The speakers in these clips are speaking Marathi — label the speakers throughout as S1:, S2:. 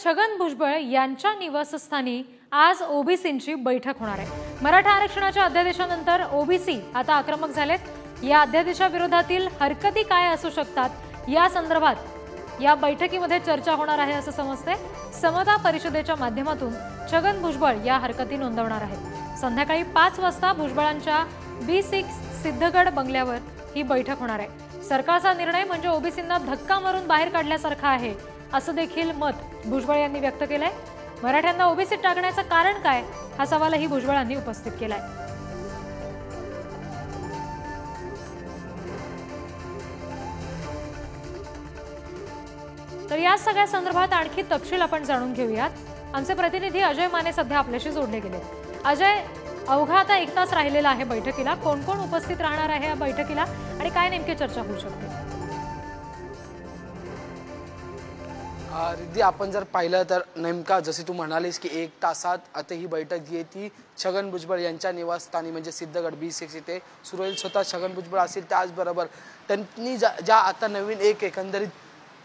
S1: छगन भुजबळ यांच्या निवासस्थानी आज ओबीसींची बैठक होणार आहे। मराठा आरक्षणाच्या अध्यादेशानंतर ओबीसी आता आक्रमक झालेत। या अध्यादेशाविरोधातील हरकती काय असू शकतात या संदर्भात या बैठकीमध्ये चर्चा होणार आहे असं समजते। समता परिषदेच्या माध्यमातून छगन भुजबळ या हरकती नोंदवणार आहेत। संध्याकाळी 5 वाजता भुजबळांच्या B6 सिद्धगड बंगल्यावर ही बैठक होणार आहे। सरकारचा निर्णय म्हणजे ओबीसींना धक्का मारून बाहेर काढल्यासारखा आहे असं देखील मत भुजबळ यांनी व्यक्त केलंय। मराठ्यांना ओबीसीत टाकण्याचं कारण काय हा सवालही भुजबळांनी उपस्थित केलाय। तर या सगळ्या संदर्भात आणखी तपशील आपण जाणून घेऊयात। आमचे प्रतिनिधी अजय माने सध्या आपल्याशी जोडले गेले। अजय, अवघा आता 1 तास राहिलेला आहे बैठकीला, कोण कोण उपस्थित राहणार आहे या बैठकीला आणि काय नेमकी चर्चा होऊ शकते?
S2: रिद्धी, आपण जर पाहिलं तर नेमका जसे तू म्हणालीस की 1 तासात आता ही बैठक जी आहे ती छगन भुजबळ यांच्या निवासस्थानी म्हणजे सिद्धगड B6 इथे सुरू होईल। स्वतः छगन भुजबळ असतील, त्याचबरोबर त्यांनी ज्या आता नवीन एकंदरीत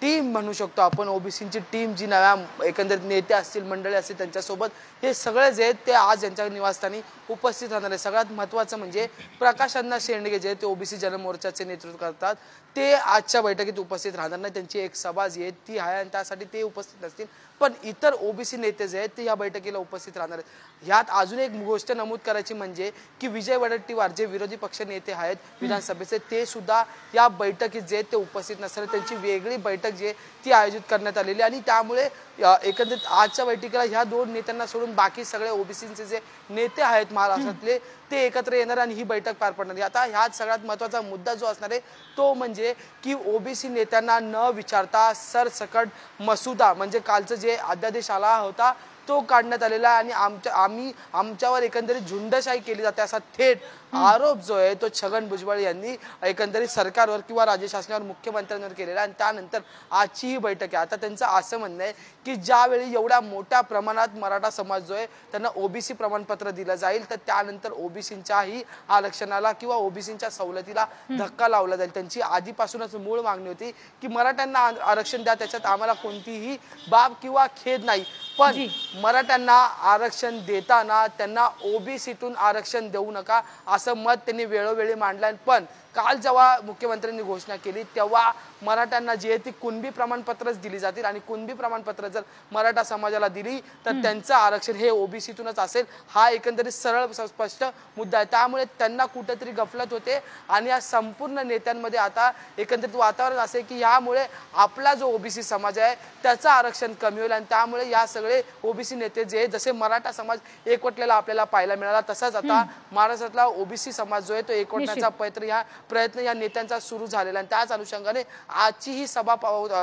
S2: टीम म्हणू शकतो आपण, ओबीसीची टीम जी नव्या एकंदरीत नेते असतील, मंडळी असतील, त्यांच्यासोबत हे सगळे जे आहेत ते आज यांच्या निवासस्थानी उपस्थित राहणार आहे। सगळ्यात महत्त्वाचं म्हणजे प्रकाश अण्णा शेंडगे जे ते ओबीसी जनमोर्चाचे नेतृत्व करतात ते आजच्या बैठकीत उपस्थित राहणार नाही। त्यांची एक सभा जी आहे ती आहे आणि त्यासाठी ते उपस्थित नसतील, पण इतर ओबीसी नेते जे आहेत ते या बैठकीला उपस्थित राहणार आहेत। यात अजून एक गोष्ट नमूद करायची म्हणजे की विजय वडेट्टीवार जे विरोधी पक्ष नेते आहेत विधानसभेचे, ते सुद्धा या बैठकीत जे ते उपस्थित नसल्याने त्यांची वेगळी बैठक जी ती आयोजित करण्यात आलेली आणि त्यामुळे एकंदरीत आजच्या बैठकीला ह्या 2 नेत्यांना सोडून बाकी सगळे ओबीसीचे जे नेते आहेत महाराष्ट्रातले ते एकत्र येणार आणि ही बैठक पार पडणार। आता ह्यात सगळ्यात महत्त्वाचा मुद्दा जो असणार आहे तो म्हणजे की ओबीसी नेत्यांना न विचारता सरसकट मसुदा म्हणजे कालचं जे अध्यादेश आला होता तो काढण्यात आलेला आहे आणि आमच्यावर एकंदरीत झुंडशाही केली जाते असा थेट आरोप जो आहे तो छगन भुजबळ यांनी एकंदरीत सरकारवर किंवा राज्य शासनावर मुख्यमंत्र्यांवर केलेला आणि त्यानंतर आजची ही बैठक आहे। आता त्यांचं असं म्हणणं आहे की ज्यावेळी एवढ्या मोठ्या प्रमाणात मराठा समाज जो आहे त्यांना ओबीसी प्रमाणपत्र दिलं जाईल तर त्यानंतर ओबीसींच्याही आरक्षणाला किंवा ओबीसींच्या सवलतीला धक्का लावला जाईल। त्यांची आधीपासूनच मूळ मागणी होती की मराठ्यांना आरक्षण द्या, त्याच्यात आम्हाला कोणतीही बाब किंवा खेद नाही, पण मराठ्यांना आरक्षण देताना त्यांना ओबीसीतून आरक्षण देऊ नका असं मत त्यांनी वेळोवेळी मांडलं। पण काल जेव्हा मुख्यमंत्र्यांनी घोषणा केली तेव्हा मराठ्यांना जी आहे ती कुणबी प्रमाणपत्रच दिली जातील आणि कुणबी प्रमाणपत्र जर मराठा समाजाला दिली तर त्यांचं आरक्षण हे ओबीसीतूनच असेल, हा एकंदरीत सरळ स्पष्ट मुद्दा आहे। त्यामुळे त्यांना कुठेतरी गफलत होते आणि या संपूर्ण नेत्यांमध्ये आता एकंदरीत वातावरण असे की यामुळे आपला जो ओबीसी समाज आहे त्याचं आरक्षण कमी होईल आणि त्यामुळे या सगळे ओबीसी नेते जे जसे मराठा समाज एकवटलेला आपल्याला पाहायला मिळाला तसाच आता महाराष्ट्रातला ओबीसी समाज जो आहे तो एकवटण्याचा प्रयत्न या नेत्यांचा सुरू झालेला आणि त्याच अनुषंगाने आजची ही सभा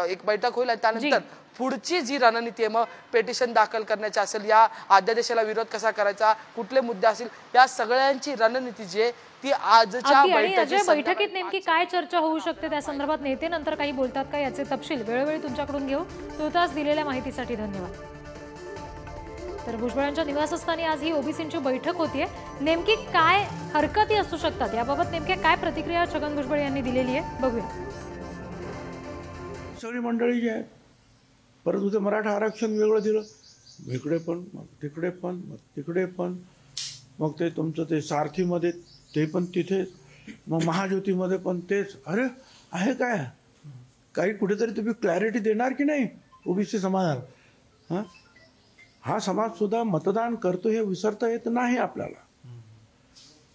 S2: एक बैठक होईल आणि त्यानंतर पुढची जी रणनीती आहे मग पेटिशन दाखल करण्याची असेल, या अध्यादेशाला विरोध कसा करायचा, कुठले मुद्दे असतील, या सगळ्यांची रणनीती जी आहे ती आजच्या
S1: बैठकीत नेमकी काय चर्चा होऊ शकते त्या संदर्भात नेते नंतर काही बोलतात का याचे तपशील वेळोवेळी तुमच्याकडून घेऊ। तुर्तास दिलेल्या माहितीसाठी धन्यवाद। तर भुजबळांच्या निवासस्थानी आज ही ओबीसींची बैठक होतीये, नेमकी काय हरकती असू शकतात याबाबत नेमके काय प्रतिक्रिया छगन भुजबळ यांनी दिलेली आहे बघूया।
S3: सगळी मंडळी जी आहे परंतु ते मराठा आरक्षण वेगळं दिलं, इकडे पण मग तिकडे पण मग तिकडे पण, मग ते तुमचं ते सारथीमध्ये ते पण तिथेच, मग महाज्योतीमध्ये पण तेच। अरे आहे काय, काही कुठेतरी तुम्ही क्लॅरिटी देणार की नाही ओबीसी समाजाला? हा समाज सुद्धा मतदान करतो हे विसरता येत नाही आपल्याला।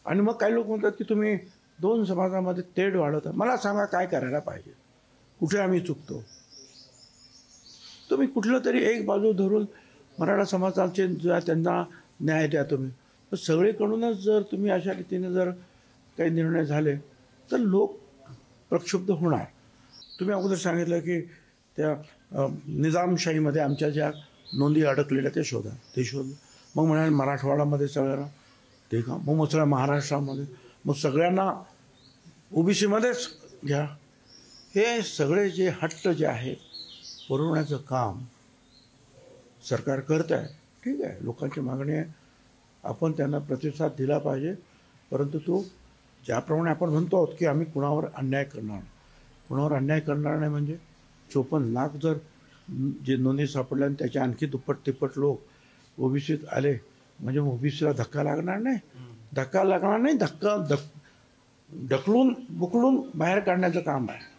S3: आणि मग काही लोक म्हणतात की तुम्ही 2 समाजामध्ये तेढ वाढवता। मला सांगा काय करायला पाहिजे, कुठे आम्ही चुकतो? तुम्ही कुठलं तरी एक बाजू धरून मराठा समाजाचे त्यांना न्याय द्या तुम्ही। सगळीकडूनच जर तुम्ही अशा रीतीने जर काही निर्णय झाले तर लोक प्रक्षुब्ध होणार। तुम्ही अगोदर सांगितलं की त्या निजामशाहीमध्ये आमच्या ज्या नोंदी अडकलेल्या ते शोधा, ते शोध। मग म्हणाले मराठवाड्यामध्ये सगळ्यांना ते का, मग सगळ्या महाराष्ट्रामध्ये, मग सगळ्यांना ओबीसीमध्येच घ्या। हे सगळे जे हट्ट जे आहे पुरवण्याचं काम सरकार करत आहे, ठीक आहे, लोकांची मागणी आहे, आपण त्यांना प्रतिसाद दिला पाहिजे। परंतु तो ज्याप्रमाणे आपण म्हणतो आहोत की आम्ही कुणावर अन्याय करणार नाही म्हणजे 54 लाख जर जे नोंदी सापडल्या आणि त्याच्या आणखी दुप्पट तिप्पट लोक ओबीसीत आले म्हणजे ओबीसीला धक्का लागणार नाही. धक्का लागणार नाही, ढकलून बुकलून बाहेर काढण्याचं काम आहे.